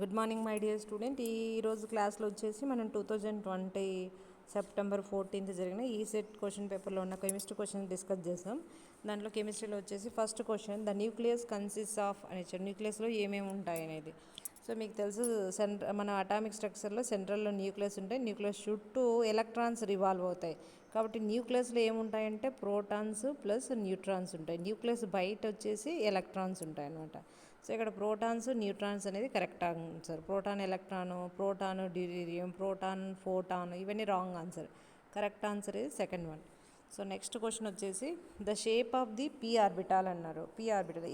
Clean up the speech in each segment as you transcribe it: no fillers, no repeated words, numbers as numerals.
Good morning my dear student. ఈరోజు క్లాస్లో వచ్చేసి మనం 2020 సెప్టెంబర్ 14th జరిగిన ఈసెట్ క్వశ్చన్ పేపర్లో ఉన్న కెమిస్ట్రీ క్వశ్చన్ డిస్కస్ చేసాం. దాంట్లో కెమిస్ట్రీలో వచ్చేసి first question, the nucleus consist of అని ఇచ్చారు. న్యూక్లియస్లో ఏమేమి ఉంటాయి అనేది. సో మీకు తెలుసు మన అటామిక్ స్ట్రక్చర్లో సెంట్రల్లో న్యూక్లియస్ ఉంటాయి. న్యూక్లియస్ చుట్టూ ఎలక్ట్రాన్స్ రివాల్వ్ అవుతాయి. కాబట్టి న్యూక్లియస్లో ఏముంటాయంటే ప్రోటాన్స్ ప్లస్ న్యూట్రాన్స్ ఉంటాయి. న్యూక్లియస్ బయట వచ్చేసి ఎలక్ట్రాన్స్ ఉంటాయి అన్నమాట. సో ఇక్కడ ప్రోటాన్స్ న్యూట్రాన్స్ అనేది correct answer. Proton deuterium, proton photon ఇవన్నీ రాంగ్ ఆన్సర్. కరెక్ట్ ఆన్సర్ ఇది second one. So next question వచ్చేసి the shape of the p orbital అన్నారు. పీ ఆర్బిటాల్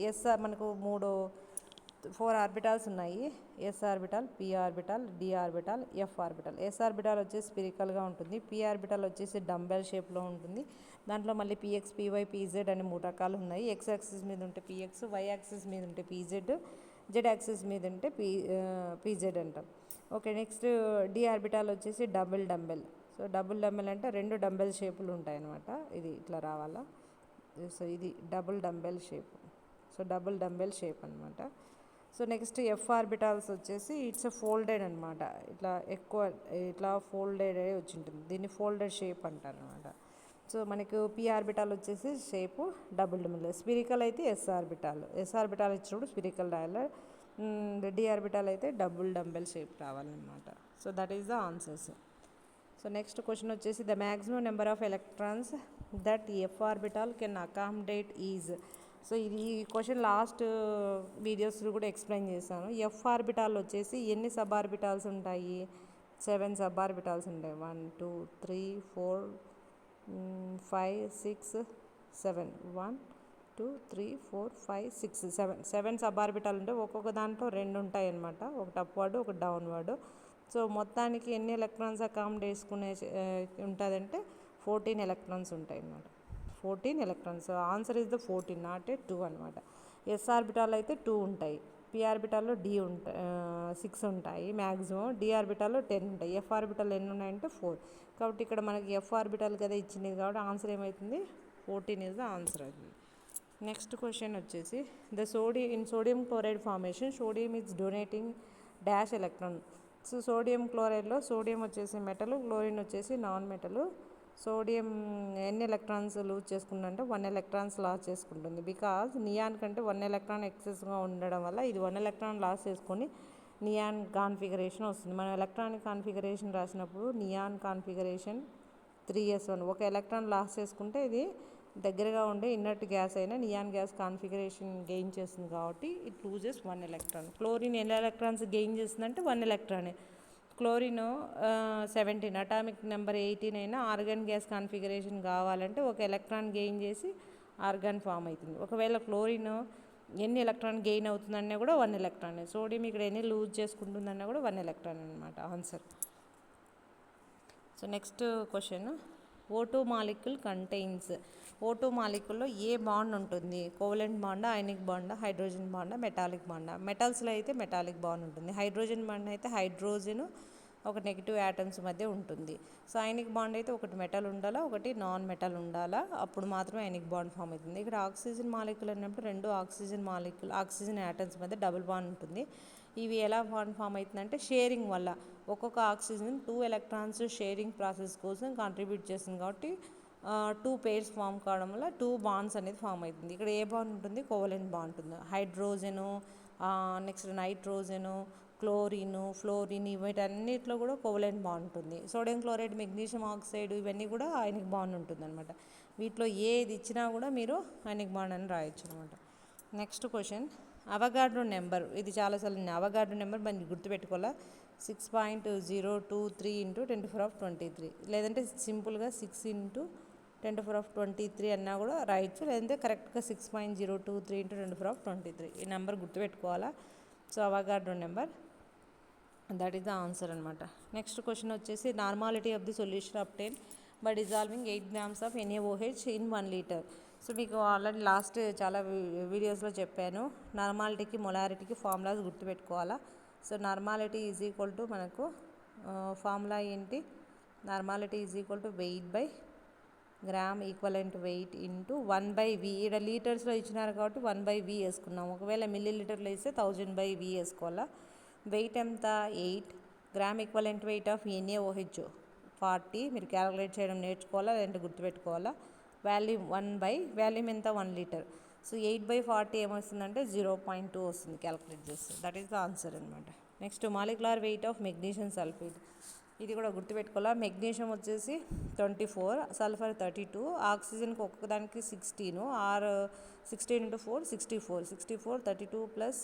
మనకు 4 ఆర్బిటాల్స్ ఉన్నాయి. S orbital, p orbital, d orbital, f orbital. S orbital వచ్చేసి స్పిరికల్గా ఉంటుంది. P orbital వచ్చేసి డంబెల్ షేప్లో ఉంటుంది. దాంట్లో మళ్ళీ పిఎక్స్, పీవై, పీజెడ్ అనే 3 రకాలు ఉన్నాయి. ఎక్స్ యాక్సిస్ మీద ఉంటే పిఎక్స్, వై యాక్సిస్ మీద ఉంటే పీజెడ్, జెడ్ యాక్సిస్ మీద ఉంటే పీజెడ్ అంటాం. ఓకే, నెక్స్ట్ డి ఆర్బిటాల్ వచ్చేసి double dumbbell. So double dumbbell అంటే 2 డంబెల్ షేపులు ఉంటాయి అన్నమాట. ఇది ఇట్లా రావాలా. సో ఇది double dumbbell shape. So double dumbbell shape అనమాట. సో నెక్స్ట్ ఎఫ్ ఆర్బిటాల్స్ వచ్చేసి ఇట్స్ ఫోల్డెడ్ అనమాట. ఇట్లా ఫోల్డెడ్ అయ్యి వచ్చి ఉంటుంది. దీన్ని ఫోల్డెడ్ షేప్ అంటారు అనమాట. సో మనకు పీ ఆర్బిటాల్ వచ్చేసి షేపు డబుల్ డంబెల్. స్పిరికల్ అయితే ఎస్ ఆర్బిటాల్ ఇచ్చినప్పుడు స్పిరికల్ రాయాలి. డి ఆర్బిటాల్ అయితే డబుల్ డంబెల్ షేప్ రావాలన్నమాట. So that is the answers. So next question వచ్చేసి the maximum number of electrons that f orbital can accommodate is. So ఇది ఈ question last వీడియోస్లో కూడా ఎక్స్ప్లెయిన్ చేశాను. ఎఫ్ ఆర్బిటాల్ వచ్చేసి ఎన్ని సబ్ ఆర్బిటాల్స్ ఉంటాయి? 7 సబ్ ఆర్బిటాల్స్ ఉంటాయి. 1 2 3 4 5 6 7 1 2 3 4 5 6 7 సబ్ ఆర్బిటాల్ ఉంటాయి. ఒక్కొక్క దాంట్లో 2 ఉంటాయి అన్నమాట. ఒకటి అప్వర్డ్, ఒకటి డౌన్వర్డ్. సో మొత్తానికి ఎన్ని ఎలక్ట్రాన్స్ అకామిడేట్ చేసుకునే ఉంటుందంటే 14 ఎలక్ట్రాన్స్ ఉంటాయి అన్నమాట. 14 electrons. So answer is the 14, not a 2 అనమాట. ఎస్ ఆర్బిటాల్ అయితే 2 ఉంటాయి. పీ ఆర్బిటాల్లో 6 ఉంటాయి మ్యాక్సిమం. డి ఆర్బిటాల్లో 10 ఉంటాయి. ఎఫ్ ఆర్బిటాల్ ఎన్ని ఉన్నాయంటే 4. కాబట్టి ఇక్కడ మనకి ఎఫ్ ఆర్బిటాల్ కదా ఇచ్చింది, కాబట్టి ఆన్సర్ ఏమవుతుంది? 14 ఇస్ ద ఆన్సర్ అవుతుంది. నెక్స్ట్ క్వశ్చన్ వచ్చేసి the sodium chloride formation, sodium is donating dash electron. So sodium క్లోరైడ్లో సోడియం వచ్చేసి మెటల్, క్లోరిన్ వచ్చేసి నాన్ మెటల్. సోడియం ఎన్ని ఎలక్ట్రాన్స్ లూజ్ చేసుకుంటుందంటే 1 ఎలక్ట్రాన్స్ లాస్ చేసుకుంటుంది. బికాజ్ నియాన్ కంటే 1 ఎలక్ట్రాన్ ఎక్సెస్గా ఉండడం వల్ల ఇది 1 ఎలక్ట్రాన్ లాస్ చేసుకొని నియాన్ కాన్ఫిగరేషన్ వస్తుంది. మనం ఎలక్ట్రానిక్ కాన్ఫిగరేషన్ రాసినప్పుడు neon configuration 3s1. 1 electron loss చేసుకుంటే ఇది దగ్గరగా ఉండే ఇన్నర్ట్ గ్యాస్ అయినా నియాన్ గ్యాస్ కాన్ఫిగరేషన్ గెయిన్ చేస్తుంది. కాబట్టి ఇట్ లూజెస్ 1 ఎలక్ట్రాన్. క్లోరిన్ ఎన్ని ఎలక్ట్రాన్స్ గెయిన్ చేస్తుందంటే 1 ఎలక్ట్రానే. క్లోరిన్ 17, అటామిక్ నెంబర్ 18 అయినా ఆర్గాన్ గ్యాస్ కాన్ఫిగరేషన్ కావాలంటే 1 ఎలక్ట్రాన్ గెయిన్ చేసి ఆర్గాన్ ఫామ్ అవుతుంది. ఒకవేళ క్లోరిన్ ఎన్ని ఎలక్ట్రాన్ గెయిన్ అవుతుందన్నా కూడా 1 ఎలక్ట్రాన్. సోడియం ఇక్కడ ఎన్ని లూజ్ చేసుకుంటుందన్నా కూడా 1 ఎలక్ట్రాన్ అనమాట answer. So next question, O2 molecule contains. O2 మాలిక్యూల్లో ఏ బాండ్ ఉంటుంది? కోవలెంట్ బాండా, అయనిక్ బాండా, హైడ్రోజన్ బాండా, మెటాలిక్ బాండా? మెటల్స్లో అయితే మెటాలిక్ బాండ్ ఉంటుంది. హైడ్రోజన్ బాండ్ అయితే హైడ్రోజన్ ఒక నెగిటివ్ యాటమ్స్ మధ్య ఉంటుంది. సో అయనిక్ బాండ్ అయితే ఒకటి మెటల్ ఉండాలా, ఒకటి నాన్ మెటల్ ఉండాలా, అప్పుడు మాత్రమే అయనిక్ బాండ్ ఫామ్ అవుతుంది. ఇక్కడ ఆక్సిజన్ మాలిక్యూల్ అన్నప్పుడు 2 ఆక్సిజన్ యాటమ్స్ మధ్య డబుల్ బాండ్ ఉంటుంది. ఇవి ఎలా బాండ్ ఫామ్ అవుతుందంటే షేరింగ్ వల్ల. ఒక్కొక్క ఆక్సిజన్ 2 ఎలక్ట్రాన్స్ షేరింగ్ ప్రాసెస్ కోసం కాంట్రిబ్యూట్ చేస్తుంది. కాబట్టి 2 పేర్స్ ఫామ్ కావడం వల్ల 2 బాండ్స్ అనేది ఫామ్ అవుతుంది. ఇక్కడ ఏ బాండ్ ఉంటుంది? కోవలెంట్ బాండ్ ఉంటుంది. Hydrogen, next nitrogen, chlorine, fluorine వీటన్నిటిలో కూడా కోవలెంట్ బాండ్ ఉంటుంది. సోడియం క్లోరైడ్, మెగ్నీషియం ఆక్సైడ్ ఇవన్నీ కూడా అయనిక్ బాండ్ ఉంటుంది అనమాట. వీటిలో ఏది ఇచ్చినా కూడా మీరు అయనిక్ బాండ్ అని రాయొచ్చు అనమాట. Next question, Avogadro number. ఇది చాలాసార్లు అవగాడ్రో నెంబర్ మనం గుర్తుపెట్టుకోవాలా. 6.023 × 10⁻23, లేదంటే సింపుల్గా 6 × 10⁻23 అన్నా కూడా రాయొచ్చు. లేదంటే కరెక్ట్గా 6.023 × 10⁻23 ఈ నెంబర్ గుర్తుపెట్టుకోవాలా. So Avogadro number, that is the answer అనమాట. నెక్స్ట్ క్వశ్చన్ వచ్చేసి normality of the solution obtain by dissolving 8 grams of NaOH in 1 liter. So మీకు ఆల్రెడీ లాస్ట్ చాలా వీడియోస్లో చెప్పాను. నార్మాలిటీకి మొలారిటీకి ఫార్ములాస్ గుర్తుపెట్టుకోవాలా. So normality is equal to మనకు ఫార్ములా ఏంటి? Normality is equal to weight by gram equivalent weight into 1/v. ఇక్కడ లీటర్స్లో ఇచ్చినారు కాబట్టి 1/v వేసుకున్నాం. ఒకవేళ మిల్లీ లీటర్లో ఇస్తే 1000/v వేసుకోవాలా. వెయిట్ ఎంత 8 gram equivalent weight of NaOH 40 మీరు క్యాలిక్యులేట్ చేయడం నేర్చుకోవాలా లేదంటే గుర్తుపెట్టుకోవాలా. వాల్యూమ్ ఎంత 1 లీటర్. సో 8/40 ఏమొస్తుందంటే 0.2 వస్తుంది క్యాలిక్యులేట్ చేస్తే. దట్ ఈస్ ద ఆన్సర్ అనమాట. Next molecular weight of magnesium sulphate. ఇది కూడా గుర్తుపెట్టుకోవాలా. మెగ్నీషియం వచ్చేసి 24, సల్ఫర్ 32, ఆక్సిజన్కి ఒక్కొక్కదానికి 16, 16 × 4 64, 64 32 ప్లస్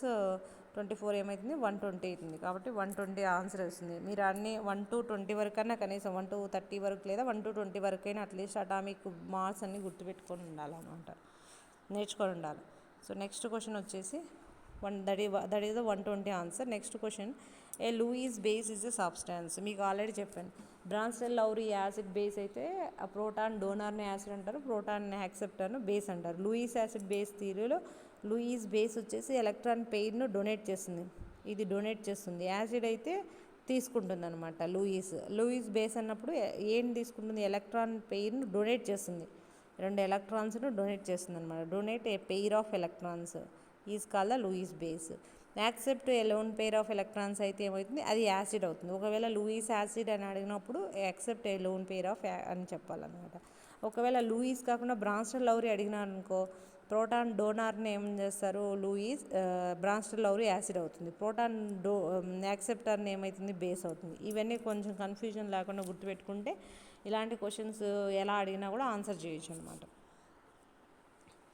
24 ఏమవుతుంది 120 అవుతుంది. కాబట్టి 120 ఆన్సర్ వస్తుంది. మీరు అన్ని 1 to 20 వరకు అన్నా కనీసం 1 to 30 వరకు లేదా 1 to 20 వరకు అయినా అట్లీస్ట్ అటామిక్ మాస్ అన్ని గుర్తుపెట్టుకొని ఉండాలన్నమాట, నేర్చుకొని ఉండాలి. సో నెక్స్ట్ క్వశ్చన్ వచ్చేసి that is the 120 answer. Next question, a Lewis base is a substance. మీకు ఆల్రెడీ చెప్పాను, బ్రాన్స్టెల్ లౌరీ యాసిడ్ బేస్ అయితే ఆ ప్రోటాన్ డోనర్ని యాసిడ్ అంటారు, ప్రోటాన్ యాక్సెప్టర్ను బేస్ అంటారు. లూయిస్ యాసిడ్ బేస్ థియరీలో లూయిస్ బేస్ వచ్చేసి ఎలక్ట్రాన్ పెయిర్ను డొనేట్ చేస్తుంది, ఇది డొనేట్ చేస్తుంది. యాసిడ్ అయితే తీసుకుంటుంది అనమాట. లూయిస్ బేస్ అన్నప్పుడు ఏం తీసుకుంటుంది, ఎలక్ట్రాన్ పెయిర్ను డొనేట్ చేస్తుంది, 2 ఎలక్ట్రాన్స్ను డొనేట్ చేస్తుంది అనమాట. Donate a pair of electrons is called the Lewis base. Accept a lone pair of electrons అయితే ఏమవుతుంది, అది యాసిడ్ అవుతుంది. ఒకవేళ లూయిస్ యాసిడ్ అని అడిగినప్పుడు accept a lone pair of అని చెప్పాలన్నమాట. ఒకవేళ లూయిస్ కాకుండా బ్రాన్స్టెల్ లౌరీ అడిగినారనుకో, ప్రోటాన్ డోనార్ని ఏం చేస్తారు, బ్రాన్స్టెల్ లౌరీ యాసిడ్ అవుతుంది, ప్రోటాన్ యాక్సెప్టర్ని ఏమవుతుంది, బేస్ అవుతుంది. ఇవన్నీ కొంచెం కన్ఫ్యూజన్ లేకుండా గుర్తుపెట్టుకుంటే ఇలాంటి క్వశ్చన్స్ ఎలా అడిగినా కూడా ఆన్సర్ చేయొచ్చు అనమాట.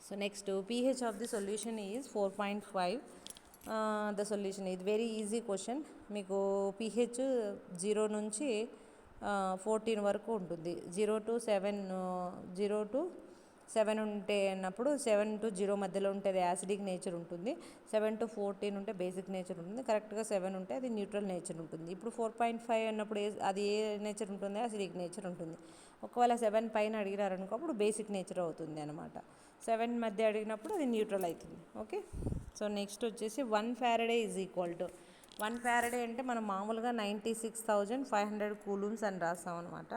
So next, pH of the solution is 4.5. The solution ఇది వెరీ ఈజీ క్వశ్చన్. మీకు pH 0 నుంచి 14 వరకు ఉంటుంది. 0 to 7 ఉంటే అన్నప్పుడు 7 to 0 మధ్యలో ఉంటే అది యాసిడిక్ నేచర్ ఉంటుంది. 7 to 14 ఉంటే బేసిక్ నేచర్ ఉంటుంది. కరెక్ట్గా 7 ఉంటే అది న్యూట్రల్ నేచర్ ఉంటుంది. ఇప్పుడు 4.5 అన్నప్పుడు అది ఏ నేచర్ ఉంటుంది, యాసిడిక్ నేచర్ ఉంటుంది. ఒకవేళ 7 పైన అడిగినారనుకో అప్పుడు బేసిక్ నేచర్ అవుతుంది అనమాట. 7 మధ్య అడిగినప్పుడు అది న్యూట్రల్ అవుతుంది. ఓకే. సో నెక్స్ట్ వచ్చేసి 1 Faraday is equal to 1 Faraday అంటే మనం మామూలుగా 96,500 కూలూమ్స్ అని రాస్తాం అనమాట.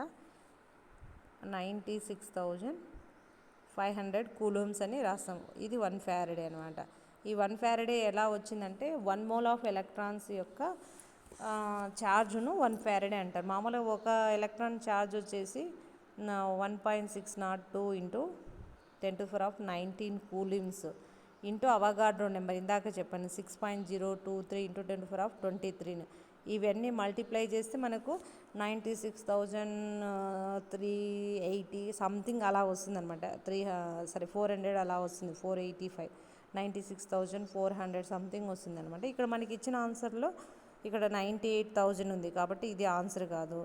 96,500 కూలూమ్స్ అని రాస్తాం. ఇది 1 ఫారడే అనమాట. ఈ 1 ఫారడే ఎలా వచ్చిందంటే 1 మోల్ ఆఫ్ ఎలక్ట్రాన్స్ యొక్క ఛార్జ్ను 1 ఫారడే అంటారు. మామూలుగా ఒక ఎలక్ట్రాన్ ఛార్జ్ వచ్చేసి 1.602 ఇంటూ 10⁻19 కూలిమ్స్ ఇంటూ అవగాడ్రో నెంబర్ ఇందాక చెప్పాను 6.023 ఇంటూ 10⁻23. ఇవన్నీ మల్టిప్లై చేస్తే మనకు 96,380 సంథింగ్ అలా వస్తుంది అనమాట. 400 అలా వస్తుంది, 485, 96,400 సంథింగ్ వస్తుంది అనమాట. ఇక్కడ మనకి ఇచ్చిన ఆన్సర్లో ఇక్కడ 98,000 ఉంది కాబట్టి ఇది ఆన్సర్ కాదు.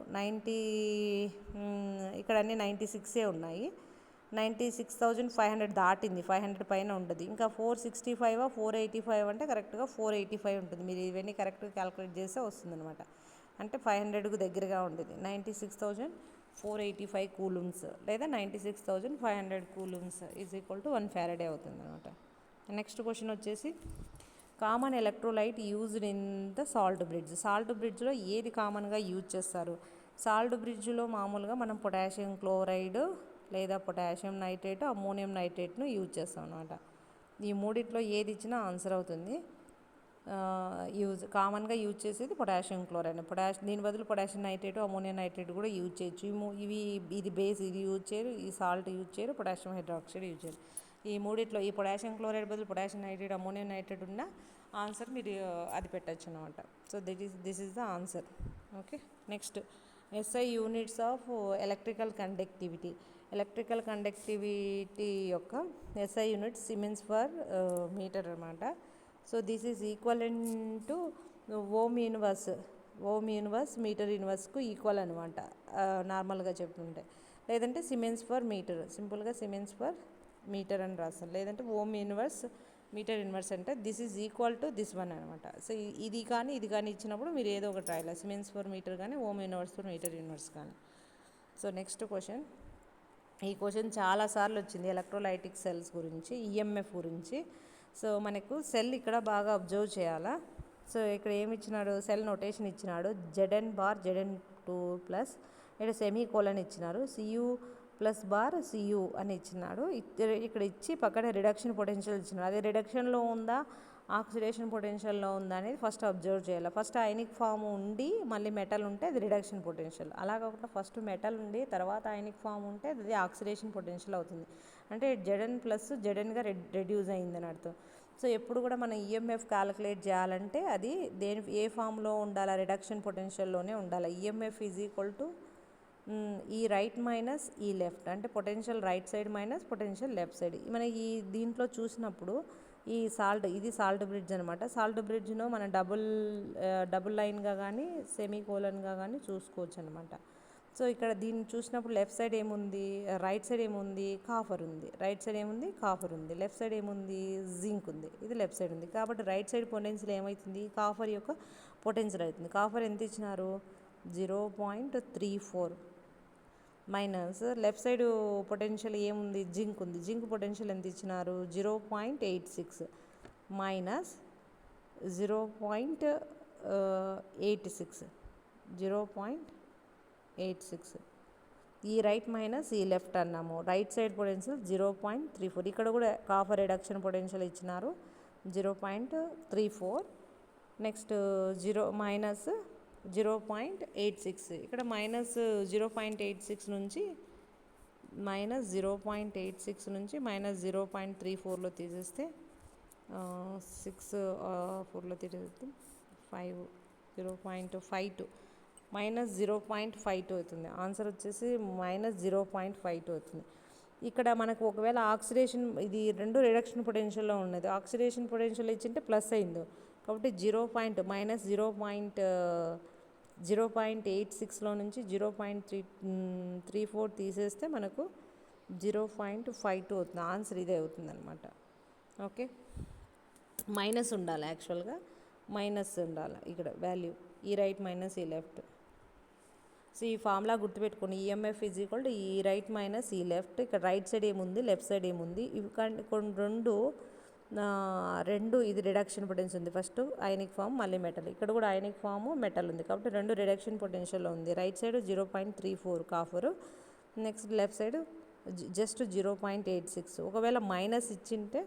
ఇక్కడ అన్నీ 96 ఉన్నాయి. 96,500 దాటింది, 500 పైన ఉంటుంది. ఇంకా 465 485 అంటే కరెక్ట్గా 485 ఉంటుంది. మీరు ఇవన్నీ కరెక్ట్గా క్యాలిక్యులేట్ చేస్తే వస్తుంది అనమాట. అంటే 500కు దగ్గరగా ఉంటుంది. 96,485 కూలూమ్స్ లేదా 96,500 coulombs is equal to 1 faraday అవుతుంది అనమాట. నెక్స్ట్ క్వశ్చన్ వచ్చేసి, common electrolyte used in the salt bridge. Salt బ్రిడ్జ్లో ఏది కామన్గా యూజ్ చేస్తారు? సాల్ట్ బ్రిడ్జ్లో మామూలుగా మనం పొటాషియం క్లోరైడ్ లేదా పొటాషియం నైట్రేట్, అమ్మోనియం నైట్రేట్ను యూజ్ చేస్తాం అనమాట. ఈ మూడిట్లో ఏది ఇచ్చినా ఆన్సర్ అవుతుంది. కామన్గా యూజ్ చేసేది పొటాషియం క్లోరైడ్. దీని బదులు పొటాషియం నైట్రేట్, అమ్మోనియం నైట్రేట్ కూడా యూజ్ చేయొచ్చు. ఇది బేస్, ఇది యూజ్ చేయరు. ఈ సాల్ట్ యూజ్ చేయరు, పొటాషియం హైడ్రాక్సైడ్ యూజ్ చేయరు. ఈ మూడిట్లో ఈ పొటాషియం క్లోరైడ్ బదులు పొటాషియం నైట్రేట్, అమ్మోనియం నైట్రేట్ ఉన్న ఆన్సర్ మీరు అది పెట్టచ్చు అనమాట. So this is the answer. Okay. Next, SI units of electrical conductivity. Electrical conductivity యొక్క SI unit siemens per metre అనమాట. So this is equivalent to ohm inverse metre యూనివర్స్కు equal అనమాట నార్మల్గా చెప్తుంటే. లేదంటే సిమెన్స్ పర్ మీటర్, సింపుల్గా siemens per metre అని రాస్తాను. లేదంటే ఓమ్ యూనివర్స్ మీటర్ యూనివర్స్ అంటే this is equal to this one అనమాట. సో ఇది కానీ ఇచ్చినప్పుడు మీరు ఏదో ఒకటి రాయాలి, సిమెన్స్ పర్ మీటర్ కానీ ohm inverse per metre inverse కానీ. సో నెక్స్ట్ క్వశ్చన్, ఈ క్వశ్చన్ చాలాసార్లు వచ్చింది ఎలక్ట్రోలైటిక్ సెల్స్ గురించి, EMF గురించి. సో మనకు సెల్ ఇక్కడ బాగా అబ్జర్వ్ చేయాలా. సో ఇక్కడ ఏమి ఇచ్చినాడు, సెల్ నోటేషన్ ఇచ్చినాడు, Zn+, ఇక్కడ సెమీకోలన్ ఇచ్చినారు, Cu+Cu అని ఇచ్చినాడు. ఇక్కడ ఇచ్చి పక్కన రిడక్షన్ పొటెన్షియల్ ఇచ్చినాడు. అది రిడక్షన్లో ఉందా ఆక్సిడేషన్ పొటెన్షియల్లో ఉందా అనేది ఫస్ట్ అబ్జర్వ్ చేయాలి. ఫస్ట్ అయనిక్ ఫామ్ ఉండి మళ్ళీ మెటల్ ఉంటే అది రిడక్షన్ పొటెన్షియల్. అలా కాకుండా ఫస్ట్ మెటల్ ఉండి తర్వాత అయనిక్ ఫామ్ ఉంటే అది ఆక్సిడేషన్ పొటెన్షియల్ అవుతుంది. అంటే Zn ప్లస్ Znగా రెడ్యూస్ అయిందని అర్థం. సో ఎప్పుడు కూడా మనం ఈఎంఎఫ్ క్యాలిక్యులేట్ చేయాలంటే అది ఏ ఫామ్లో ఉండాలి, రిడక్షన్ పొటెన్షియల్లోనే ఉండాలి. ఈఎంఎఫ్ ఈజ్ ఈక్వల్ టు ఈ రైట్ మైనస్ ఈ లెఫ్ట్, అంటే potential right side minus potential left side. మన ఈ దీంట్లో చూసినప్పుడు ఇది సాల్ట్ బ్రిడ్జ్ అనమాట. సాల్ట్ బ్రిడ్జ్ను మనం డబుల్ లైన్గా కానీ సెమీ కోలన్గా కానీ చూసుకోవచ్చు అనమాట. సో ఇక్కడ దీన్ని చూసినప్పుడు లెఫ్ట్ సైడ్ ఏముంది, రైట్ సైడ్ ఏముంది, కాఫర్ ఉంది. రైట్ సైడ్ ఏముంది, కాఫర్ ఉంది. లెఫ్ట్ సైడ్ ఏముంది, జింక్ ఉంది. ఇది లెఫ్ట్ సైడ్ ఉంది. కాబట్టి రైట్ సైడ్ పొటెన్షియల్ ఏమవుతుంది, కాఫర్ యొక్క పొటెన్షియల్ అవుతుంది. కాఫర్ ఎంత ఇచ్చినారు, 0.34 మైనస్ లెఫ్ట్ సైడ్ పొటెన్షియల్ ఏముంది, జింక్ ఉంది. జింక్ పొటెన్షియల్ ఎంత ఇచ్చినారు, 0.86 మైనస్ 0.86 ఈ రైట్ మైనస్ ఈ లెఫ్ట్ అన్నాము. Right side potential 0.34. ఇక్కడ కూడా కాఫర్ రిడక్షన్ పొటెన్షియల్ ఇచ్చినారు 0.34. Next minus 0.86. ఇక్కడ మైనస్ 0.86 నుంచి మైనస్ 0.34లో తీసేస్తే 4లో తీసేస్తే 0.52 మైనస్ 0.52 అవుతుంది. ఆన్సర్ వచ్చేసి మైనస్ 0.52 అవుతుంది. ఇక్కడ మనకు ఒకవేళ ఆక్సిడేషన్ ఇది రెండు రిడక్షన్ పొటెన్షియల్లో ఉన్నది, ఆక్సిడేషన్ పొటెన్షియల్ ఇచ్చింటే ప్లస్ అయింది. కాబట్టి మైనస్ 0.86లో నుంచి 0.34 తీసేస్తే మనకు 0.52 అవుతుంది. ఆన్సర్ ఇదే అవుతుంది అనమాట. ఓకే, మైనస్ ఉండాలి, యాక్చువల్గా మైనస్ ఉండాలి ఇక్కడ వాల్యూ, ఈ రైట్ మైనస్ ఈ లెఫ్ట్. సో ఈ ఫార్ములా గుర్తుపెట్టుకోండి, ఈఎంఎఫ్ ఈజ్ ఈక్వల్ టు ఈ రైట్ మైనస్ ఈ లెఫ్ట్. ఇక్కడ రైట్ సైడ్ ఏముంది, లెఫ్ట్ సైడ్ ఏముంది, ఇవి రెండు ఇది రిడక్షన్ పొటెన్షియల్ ఉంది. ఫస్ట్ అయనిక్ ఫామ్ మళ్ళీ మెటల్, ఇక్కడ కూడా అయనిక్ ఫామ్ మెటల్ ఉంది. కాబట్టి రెండు రిడక్షన్ పొటెన్షియల్లో ఉంది. Right side 0.34 copper, next left side just 0.86. ఒకవేళ మైనస్ ఇచ్చింటే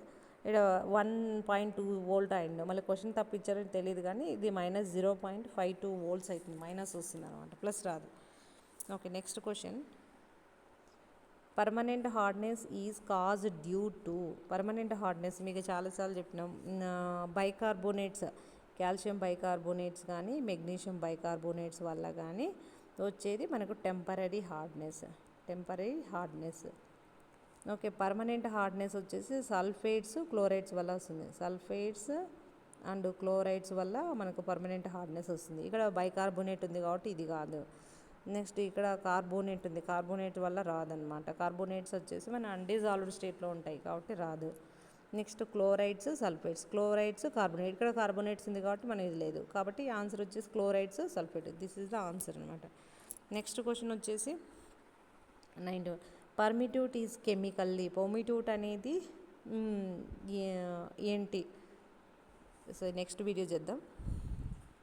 ఇక్కడ 1.2 వోల్ట్ అయింది. మళ్ళీ క్వశ్చన్ తప్పించారని తెలియదు కానీ ఇది మైనస్ 0.52 వోల్ట్స్ అవుతుంది, మైనస్ వస్తుంది అనమాట, ప్లస్ రాదు. Okay, next question. Permanent hardness is cause due to, permanent hardness మీకు చాలాసార్లు చెప్పినాం, బైకార్బోనేట్స్, కాల్షియం బైకార్బోనేట్స్ కానీ మెగ్నీషియం బైకార్బోనేట్స్ వల్ల కానీ వచ్చేది మనకు temporary hardness. Okay, permanent hardness వచ్చేసి సల్ఫేట్స్ క్లోరైడ్స్ వల్ల వస్తుంది. సల్ఫేట్స్ అండ్ క్లోరైడ్స్ వల్ల మనకు పర్మనెంట్ హార్డ్నెస్ వస్తుంది. ఇక్కడ బైకార్బోనేట్ ఉంది కాబట్టి ఇది కాదు. నెక్స్ట్ ఇక్కడ కార్బోనేట్ ఉంది, కార్బోనేట్ వల్ల రాదనమాట. కార్బోనేట్స్ వచ్చేసి మన అన్డిజాల్వ్డ్ స్టేట్లో ఉంటాయి కాబట్టి రాదు. Next chlorides, sulphates, chlorides, carbonate, ఇక్కడ కార్బోనేట్స్ ఉంది కాబట్టి మన ఇది లేదు. కాబట్టి ఆన్సర్ వచ్చేసి chlorides, sulphate. This is the answer అనమాట. నెక్స్ట్ క్వశ్చన్ వచ్చేసి 9. పర్మిట్యూట్ ఈజ్ కెమికల్లీ, పర్మిట్యూట్ అనేది ఏంటి? సో నెక్స్ట్ వీడియో చేద్దాం.